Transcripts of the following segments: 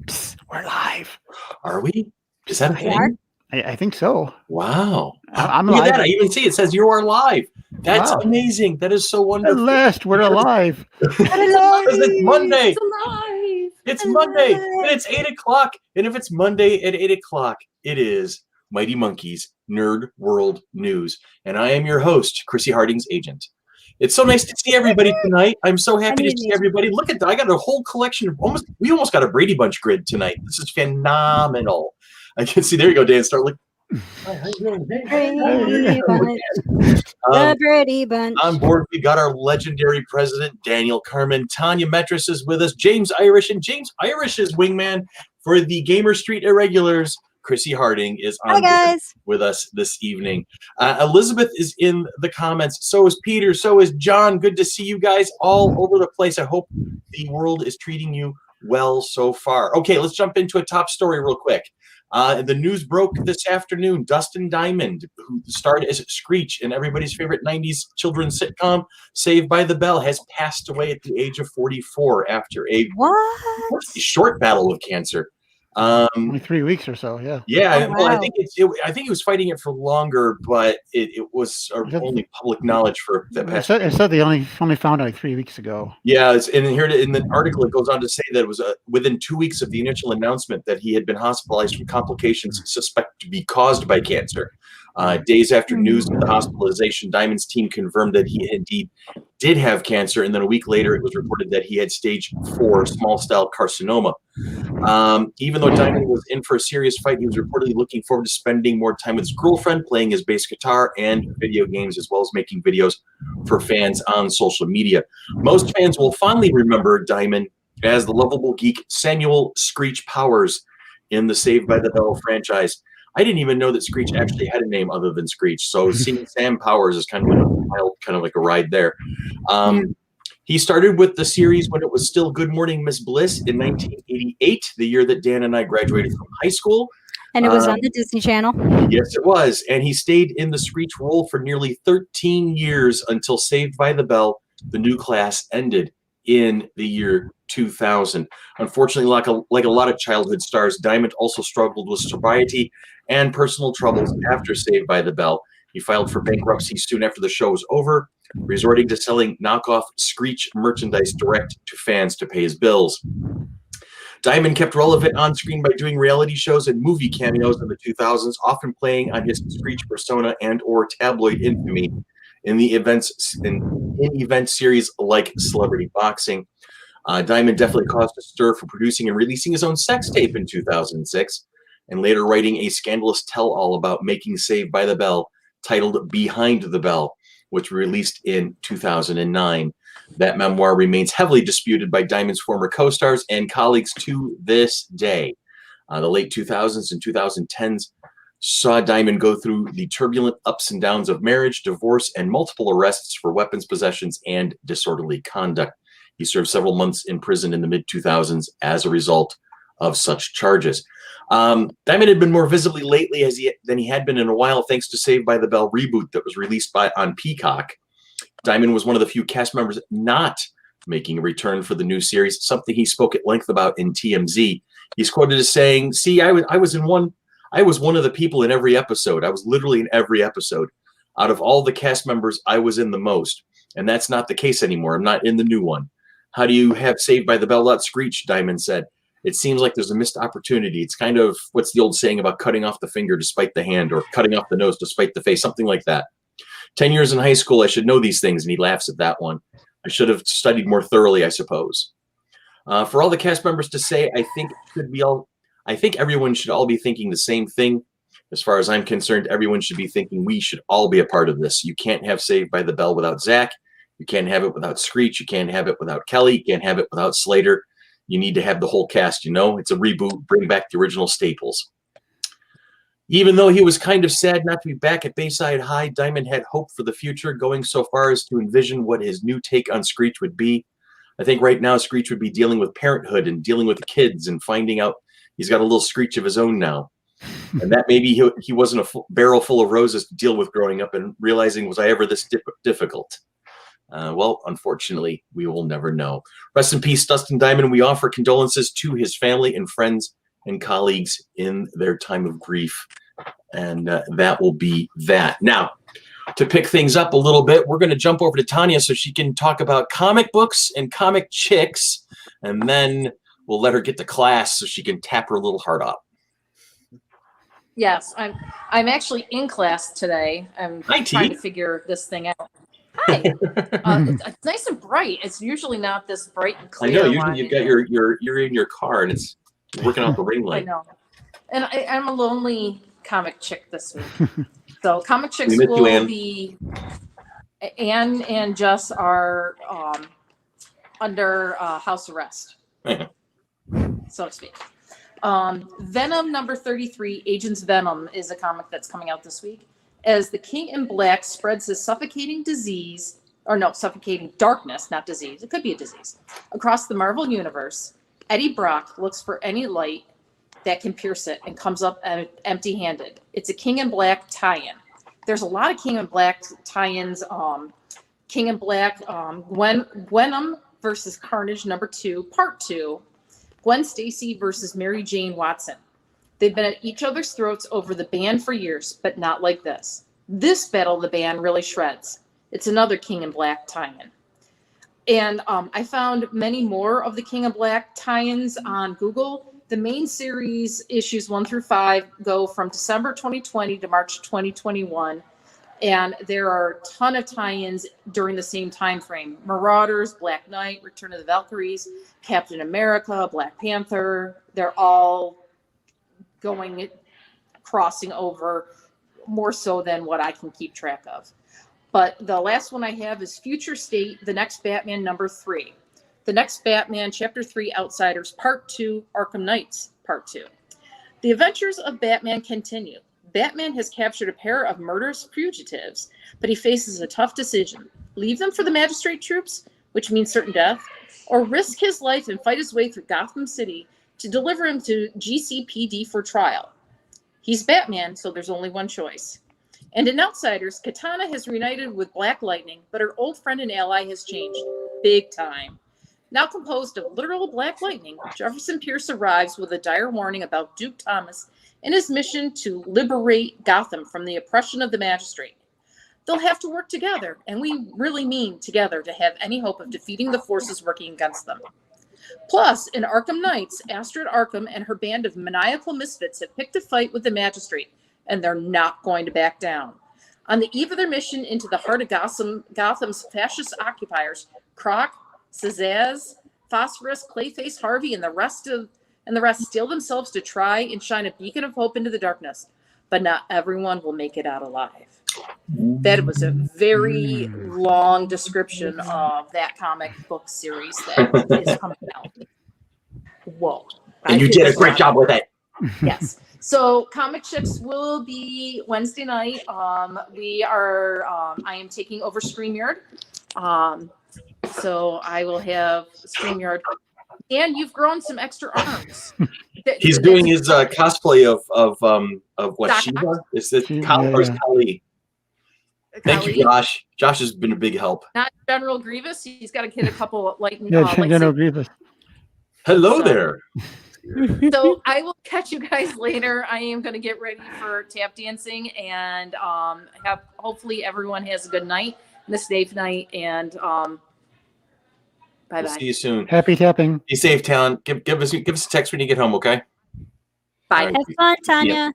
Psst, we're live. Are we? Is that a We are? thing? I think so. Wow. I'm Look live. at that. I even see it says you are live. That's Wow. amazing. That is so At wonderful. last, we're alive. Because it's Monday. It's alive. It's Monday. And it's 8 o'clock. And if it's Monday at 8 o'clock, it is Mighty Monkeys Nerd World News. And I am your host, Chrissy Harding's agent. It's so nice to see everybody tonight. I'm so happy to see everybody. Look at that. I got a whole collection of we almost got a Brady Bunch grid tonight. This is phenomenal. I can see. There you go, Dan. Start looking. Brady Bunch. The Brady Bunch. On board, we got our legendary president, Daniel Carmen. Tanya Metris is with us. James Irish. And James Irish's wingman for the Gamer Street Irregulars, Chrissy Harding, is on board with us this evening. Elizabeth is in the comments. So is Peter. So is John. Good to see you guys all over the place. I hope the world is treating you well so far. Okay, let's jump into a top story real quick. The news broke this afternoon. Dustin Diamond, who starred as Screech in everybody's favorite 90s children's sitcom, Saved by the Bell, has passed away at the age of 44 after a short battle with cancer. Only 3 weeks or so, yeah. Yeah, wow. well, I think he was fighting it for longer, but it was only public knowledge for the past. It said they only found it like 3 weeks ago. Yeah, and here in the article, it goes on to say that it was within 2 weeks of the initial announcement that he had been hospitalized from complications suspected to be caused by cancer. Days after news of the hospitalization, Diamond's team confirmed that he indeed did have cancer, and then a week later, it was reported that he had stage 4 small cell carcinoma. Even though Diamond was in for a serious fight, he was reportedly looking forward to spending more time with his girlfriend, playing his bass guitar and video games, as well as making videos for fans on social media. Most fans will fondly remember Diamond as the lovable geek Samuel Screech Powers in the Saved by the Bell franchise. I didn't even know that Screech actually had a name other than Screech, so seeing Sam Powers is kind of like a ride there. He started with the series when it was still Good Morning Miss Bliss in 1988, the year that Dan and I graduated from high school. And it was on the Disney Channel. Yes, it was. And he stayed in the Screech role for nearly 13 years until Saved by the Bell, the new class, ended in the year 2000. Unfortunately, like a lot of childhood stars, Diamond also struggled with sobriety and personal troubles after Saved by the Bell. He filed for bankruptcy soon after the show was over, resorting to selling knockoff Screech merchandise direct to fans to pay his bills. Diamond kept relevant on screen by doing reality shows and movie cameos in the 2000s, often playing on his Screech persona and or tabloid infamy in event series like Celebrity Boxing. Diamond definitely caused a stir for producing and releasing his own sex tape in 2006, and later writing a scandalous tell-all about making Saved by the Bell titled Behind the Bell, which was released in 2009. That memoir remains heavily disputed by Diamond's former co-stars and colleagues to this day. The late 2000s and 2010s saw Diamond go through the turbulent ups and downs of marriage, divorce, and multiple arrests for weapons possessions and disorderly conduct. He served several months in prison in the mid-2000s as a result of such charges. Diamond had been more visibly lately than he had been in a while, thanks to Saved by the Bell reboot that was released on Peacock. Diamond was one of the few cast members not making a return for the new series, something he spoke at length about in TMZ. He's quoted as saying, "See, I was one of the people in every episode. I was literally in every episode. Out of all the cast members, I was in the most. And that's not the case anymore. I'm not in the new one. How do you have Saved by the Bell not Screech?" Diamond said. "It seems like there's a missed opportunity. It's kind of what's the old saying about cutting off the finger despite the hand, or cutting off the nose despite the face, something like that. 10 years in high school, I should know these things." And he laughs at that one. "I should have studied more thoroughly, I suppose." For all the cast members to say, I think everyone should all be thinking the same thing. As far as I'm concerned, everyone should be thinking we should all be a part of this. You can't have Saved by the Bell without Zach. You can't have it without Screech. You can't have it without Kelly. You can't have it without Slater. You need to have the whole cast, It's a reboot. Bring back the original staples. Even though he was kind of sad not to be back at Bayside High, Diamond had hope for the future, going so far as to envision what his new take on Screech would be. I think right now Screech would be dealing with parenthood and dealing with kids and finding out he's got a little Screech of his own now. And that maybe he wasn't a barrel full of roses to deal with growing up, and realizing, was I ever this difficult? Well, unfortunately, we will never know. Rest in peace, Dustin Diamond. We offer condolences to his family and friends and colleagues in their time of grief. And that will be that. Now, to pick things up a little bit, we're going to jump over to Tanya so she can talk about comic books and comic chicks. And then we'll let her get to class so she can tap her little heart up. Yes, I'm actually in class today. I'm Hi, trying T. to figure this thing out. Hi. It's nice and bright. It's usually not this bright and I clear. know. Usually you've got you're in your car and it's working out the ring I light. know. And I'm a lonely comic chick this week. So comic chicks We miss you, will Ann. be Anne and Jess are under house arrest, so to speak. Venom number 33, Agents Venom, is a comic that's coming out this week. As the King in Black spreads his suffocating darkness, not disease, it could be a disease, across the Marvel Universe, Eddie Brock looks for any light that can pierce it and comes up empty-handed. It's a King in Black tie-in. There's a lot of King in Black tie-ins. King in Black, Venom versus Carnage number 2, part 2. Gwen Stacy versus Mary Jane Watson. They've been at each other's throats over the band for years, but not like this. This battle of the band really shreds. It's another King in Black tie-in. And I found many more of the King in Black tie-ins on Google. The main series, issues 1 through 5, go from December 2020 to March 2021. And there are a ton of tie-ins during the same time frame. Marauders, Black Knight, Return of the Valkyries, Captain America, Black Panther. They're all crossing over more so than what I can keep track of. But the last one I have is Future State, The Next Batman number 3. The Next Batman, Chapter 3, Outsiders, Part 2, Arkham Knights, Part 2. The adventures of Batman continue. Batman has captured a pair of murderous fugitives, but he faces a tough decision. Leave them for the magistrate troops, which means certain death, or risk his life and fight his way through Gotham City to deliver him to GCPD for trial. He's Batman, so there's only one choice. And in Outsiders, Katana has reunited with Black Lightning, but her old friend and ally has changed. Big time. Now composed of literal Black Lightning, Jefferson Pierce arrives with a dire warning about Duke Thomas and his mission to liberate Gotham from the oppression of the magistrate. They'll have to work together, and we really mean together, to have any hope of defeating the forces working against them. Plus, in Arkham Knights, Astrid Arkham and her band of maniacal misfits have picked a fight with the magistrate, and they're not going to back down. On the eve of their mission into the heart of Gotham's fascist occupiers, Croc, Zsasz, Phosphorus, Clayface, Harvey, and the rest steel themselves to try and shine a beacon of hope into the darkness. But not everyone will make it out alive. That was a very long description of that comic book series that is coming out. Whoa. And you did a great job with it. Yes. So Comic Chicks will be Wednesday night. I am taking over StreamYard. So I will have StreamYard. And you've grown some extra arms. He's doing his cosplay of what, Shiva? Is it Kali or is Kali? Thank you, Josh. Josh has been a big help. Not General Grievous. He's got to get a couple General Grievous. Hello there. So I will catch you guys later. I am going to get ready for tap dancing and hopefully everyone has a good night and a safe night. And bye bye. We'll see you soon. Happy tapping. Be safe, Talon. Give us a text when you get home, okay? Bye. Right. Have fun, Tanya.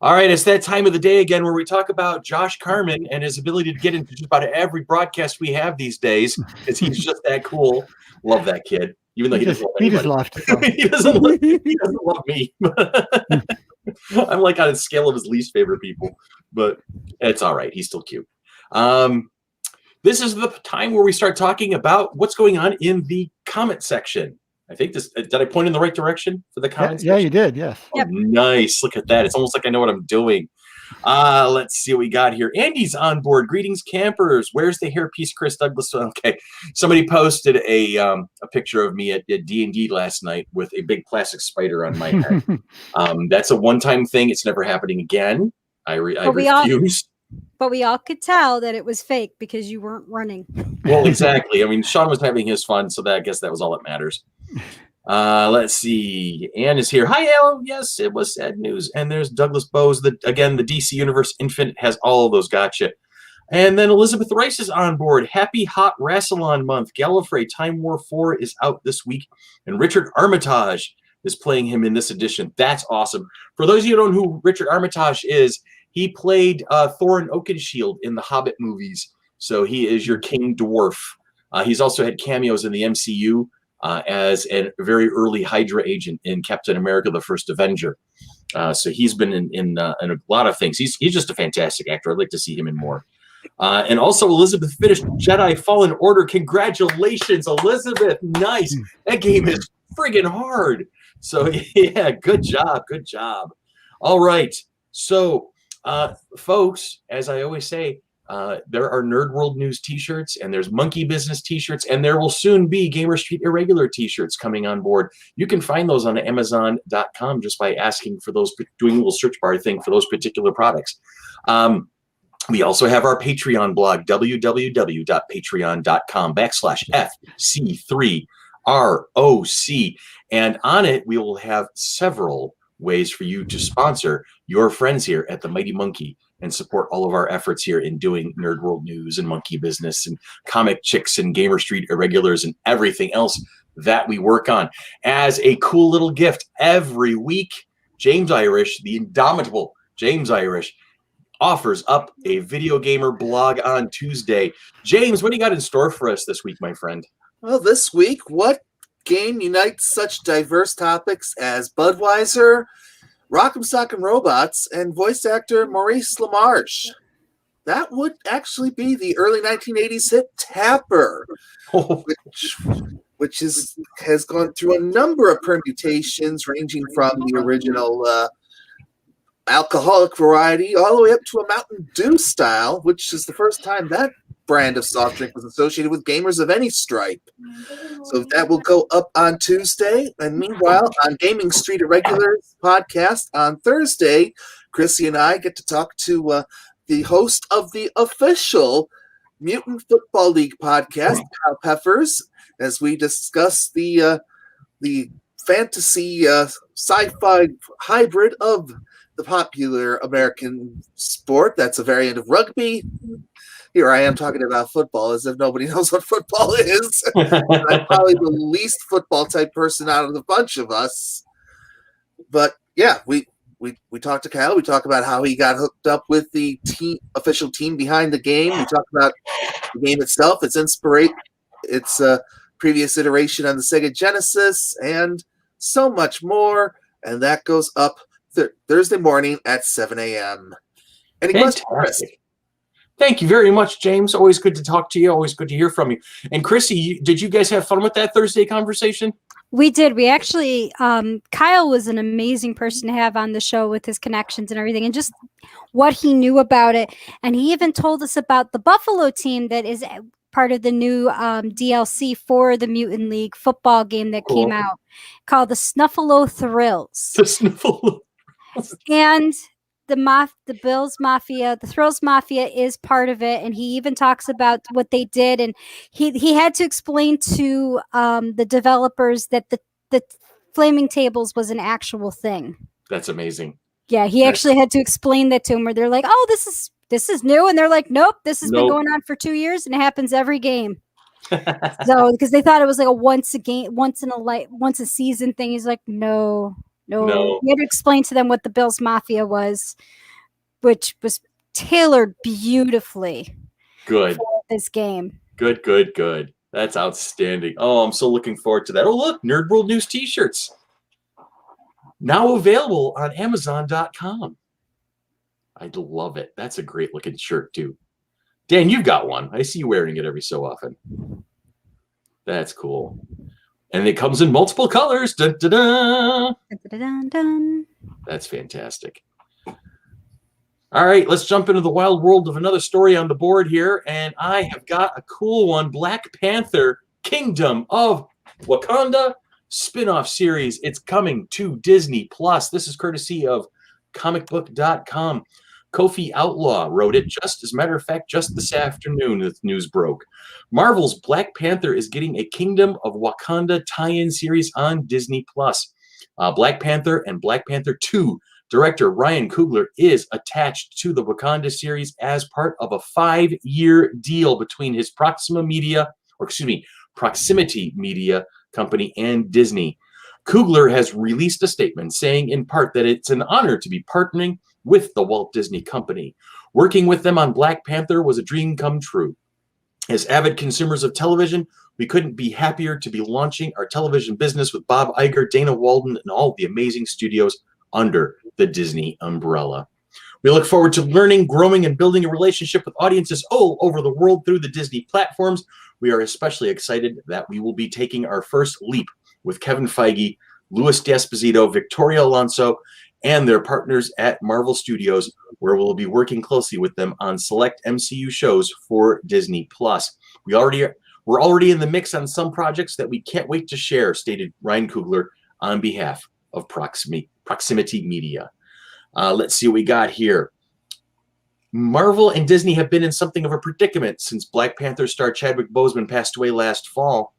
All right, it's that time of the day again where we talk about Josh Carman and his ability to get into just about every broadcast we have these days because he's just that cool. Love that kid, even though he doesn't love just anybody. left. he doesn't love me. I'm like on a scale of his least favorite people, but it's all right. He's still cute. This is the time where we start talking about what's going on in the comment section. I think did I point in the right direction for the comments? Yeah, you did. Yes. Oh, nice. Look at that. It's almost like I know what I'm doing. Let's see what we got here. Andy's on board. Greetings, campers. Where's the hairpiece, Chris Douglas? Okay. Somebody posted a picture of me at D&D last night with a big plastic spider on my head. That's a one-time thing. It's never happening again. I refuse. But we all could tell that it was fake because you weren't running. Well, exactly. I mean, Sean was having his fun, so I guess that was all that matters. Let's see. Anne is here. Hi, Al. Yes, it was sad news. And there's Douglas Bose. The DC Universe Infinite has all of those. Gotcha. And then Elizabeth Rice is on board. Happy Hot Rassilon Month. Gallifrey Time War 4 is out this week. And Richard Armitage is playing him in this edition. That's awesome. For those of you who don't know who Richard Armitage is, he played Thorin Oakenshield in the Hobbit movies. So he is your King Dwarf. He's also had cameos in the MCU as a very early Hydra agent in Captain America: The First Avenger. So he's been in a lot of things. He's just a fantastic actor. I'd like to see him in more. And also Elizabeth finished Jedi Fallen Order. Congratulations, Elizabeth. Nice. That game is friggin' hard. So yeah, good job. Good job. All right. So folks, as I always say, there are Nerd World News t-shirts, and there's Monkey Business t-shirts, and there will soon be Gamer Street Irregular t-shirts coming on board. You can find those on Amazon.com just by asking for those, doing a little search bar thing for those particular products. We also have our Patreon blog, www.patreon.com/FC3ROC. And on it, we will have several ways for you to sponsor your friends here at the Mighty Monkey and support all of our efforts here in doing Nerd World News and Monkey Business and Comic Chicks and Gamer Street Irregulars and everything else that we work on. As a cool little gift, every week, James Irish, the indomitable James Irish, offers up a Video Gamer blog on Tuesday. James, what do you got in store for us this week, my friend? Well, this week, what game unites such diverse topics as Budweiser, Rock'em Sock'em Robots, and voice actor Maurice LaMarche? That would actually be the early 1980s hit Tapper, which has gone through a number of permutations, ranging from the original alcoholic variety all the way up to a Mountain Dew style, which is the first time that brand of soft drink was associated with gamers of any stripe. So that will go up on Tuesday. And meanwhile, on Gaming Street Irregulars podcast on Thursday, Chrissy and I get to talk to the host of the official Mutant Football League podcast, Kyle Peffers, as we discuss the fantasy sci-fi hybrid of the popular American sport that's a variant of rugby. Here I am talking about football as if nobody knows what football is. I'm probably the least football type person out of the bunch of us. But yeah, we talked to Kyle. We talk about how he got hooked up with the official team behind the game. We talk about the game itself, its previous iteration on the Sega Genesis, and so much more. And that goes up Thursday morning at 7 a.m. Any questions, Chris? Thank you very much, James. Always good to talk to you. Always good to hear from you. And Chrissy, did you guys have fun with that Thursday conversation? We did. We actually, Kyle was an amazing person to have on the show with his connections and everything and just what he knew about it. And he even told us about the Buffalo team that is part of the new DLC for the Mutant League football game that came out called the Snuffalo Thrills. The Snuffalo. And the Bills Mafia, the Thrills Mafia is part of it, and he even talks about what they did, and he had to explain to the developers that the flaming tables was an actual thing. That's amazing. Yeah, he actually had to explain that to him, where they're like, "Oh, this is new," and they're like, "Nope, this has been going on for 2 years, and it happens every game." So because they thought it was like a once a season thing, he's like, No. He had to explain to them what the Bills Mafia was, which was tailored beautifully for this game. Good. That's outstanding. Oh, I'm so looking forward to that. Oh, look, Nerd World News t-shirts. Now available on Amazon.com. I love it. That's a great looking shirt, too. Dan, you've got one. I see you wearing it every so often. That's cool. And it comes in multiple colors. Dun, dun, dun. Dun, dun, dun. That's fantastic. All right, let's jump into the wild world of another story on the board here. And I have got a cool one. Black Panther Kingdom of Wakanda spin-off series. It's coming to Disney Plus. This is courtesy of comicbook.com. Kofi Outlaw wrote it. Just as a matter of fact, just this afternoon, the news broke. Marvel's Black Panther is getting a Kingdom of Wakanda tie-in series on Disney Plus. Black Panther and Black Panther 2 director Ryan Coogler is attached to the Wakanda series as part of a 5-year deal between his Proximity Media company and Disney. Coogler has released a statement saying in part that it's an honor to be partnering with the Walt Disney Company. Working with them on Black Panther was a dream come true. As avid consumers of television, we couldn't be happier to be launching our television business with Bob Iger, Dana Walden, and all the amazing studios under the Disney umbrella. We look forward to learning, growing, and building a relationship with audiences all over the world through the Disney platforms. We are especially excited that we will be taking our first leap with Kevin Feige, Louis D'Esposito, Victoria Alonso, and their partners at Marvel Studios, where we'll be working closely with them on select MCU shows for Disney+. We're already in the mix on some projects that we can't wait to share, stated Ryan Coogler on behalf of Proximity Media. Let's see what we got here. Marvel and Disney have been in something of a predicament since Black Panther star Chadwick Boseman passed away last fall.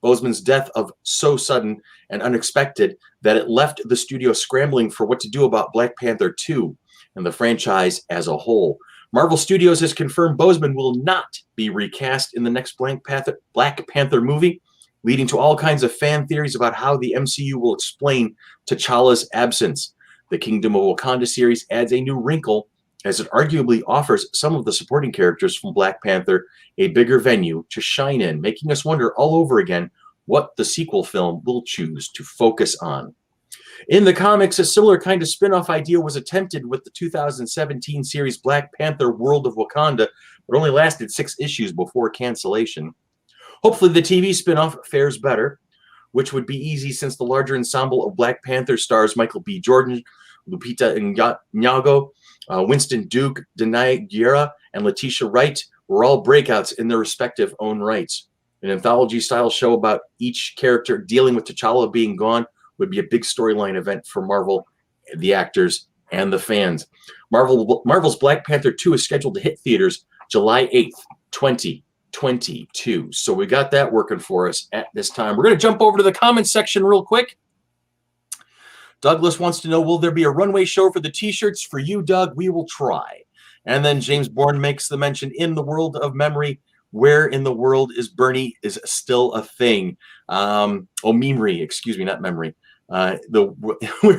Boseman's death of so sudden and unexpected that it left the studio scrambling for what to do about Black Panther 2 and the franchise as a whole. Marvel Studios has confirmed Boseman will not be recast in the next Black Panther movie, leading to all kinds of fan theories about how the MCU will explain T'Challa's absence. The Kingdom of Wakanda series adds a new wrinkle as it arguably offers some of the supporting characters from Black Panther a bigger venue to shine in, making us wonder all over again what the sequel film will choose to focus on. In the comics, a similar kind of spin-off idea was attempted with the 2017 series Black Panther World of Wakanda, but only lasted 6 issues before cancellation. Hopefully the TV spin-off fares better, which would be easy since the larger ensemble of Black Panther stars Michael B. Jordan, Lupita Nyong'o, Winston Duke, Denai Guerra, and Letitia Wright were all breakouts in their respective own rights. An anthology-style show about each character dealing with T'Challa being gone would be a big storyline event for Marvel, the actors, and the fans. Marvel's Black Panther 2 is scheduled to hit theaters July 8th, 2022. So we got that working for us at this time. We're going to jump over to the comments section real quick. Douglas wants to know, will there be a runway show for the T-shirts? For you, Doug, we will try. And then James Bourne makes the mention, in the world of memory, where in the world is Bernie is still a thing. Memory, excuse me, not memory. Where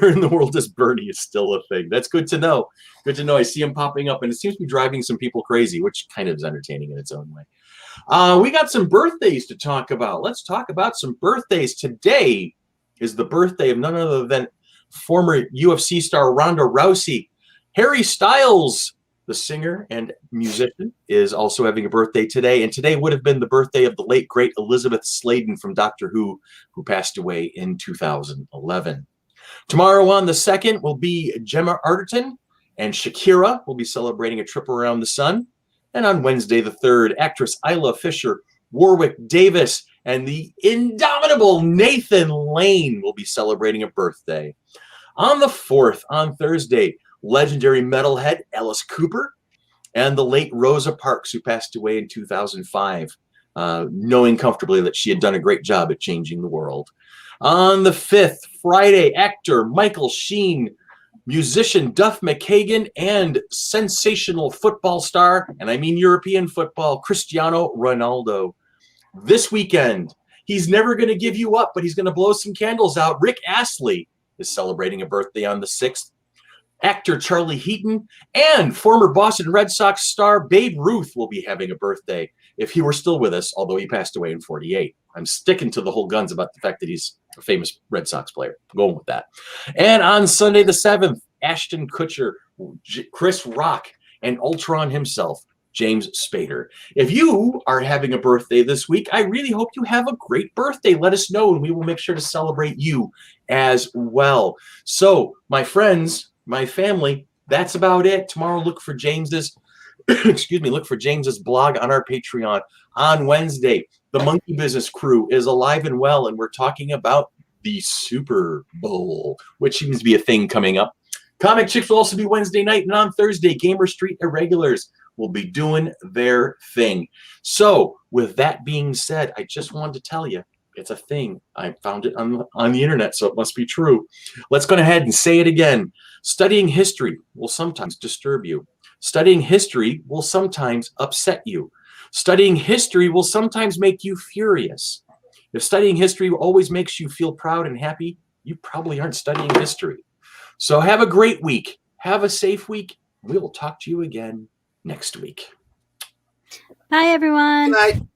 in the world is Bernie is still a thing. That's good to know. Good to know. I see him popping up, and it seems to be driving some people crazy, which kind of is entertaining in its own way. We got some birthdays to talk about. Let's talk about some birthdays. Today is the birthday of none other than former UFC star Ronda Rousey. Harry Styles, the singer and musician, is also having a birthday today. And today would have been the birthday of the late, great Elizabeth Sladen from Doctor Who passed away in 2011. Tomorrow on the 2nd will be Gemma Arterton, and Shakira will be celebrating a trip around the sun. And on Wednesday the 3rd, actress Isla Fisher, Warwick Davis, and the indomitable Nathan Lane will be celebrating a birthday. On the 4th, on Thursday, legendary metalhead Alice Cooper and the late Rosa Parks, who passed away in 2005, knowing comfortably that she had done a great job at changing the world. On the 5th, Friday, actor Michael Sheen, musician Duff McKagan, and sensational football star, and I mean European football, Cristiano Ronaldo. This weekend, he's never going to give you up, but he's going to blow some candles out. Rick Astley is celebrating a birthday on the 6th. Actor Charlie Heaton and former Boston Red Sox star Babe Ruth will be having a birthday if he were still with us, although he passed away in 48. I'm sticking to the whole guns about the fact that he's a famous Red Sox player. I'm going with that. And on Sunday the 7th, Ashton Kutcher, Chris Rock, and Ultron himself, James Spader. If you are having a birthday this week, I really hope you have a great birthday. Let us know, and we will make sure to celebrate you as well. So, my friends, my family, that's about it. Tomorrow, look for James's, look for James's blog on our Patreon. On Wednesday, the Monkey Business crew is alive and well, and we're talking about the Super Bowl, which seems to be a thing coming up Comic Chicks will also be Wednesday night, and on Thursday, Gamer Street Irregulars will be doing their thing. So, with that being said, I just wanted to tell you, it's a thing. I found it on the internet, so it must be true. Let's go ahead and say it again. Studying history will sometimes disturb you. Studying history will sometimes upset you. Studying history will sometimes make you furious. If studying history always makes you feel proud and happy, you probably aren't studying history. So have a great week. Have a safe week. We will talk to you again next week. Bye, everyone. Good night.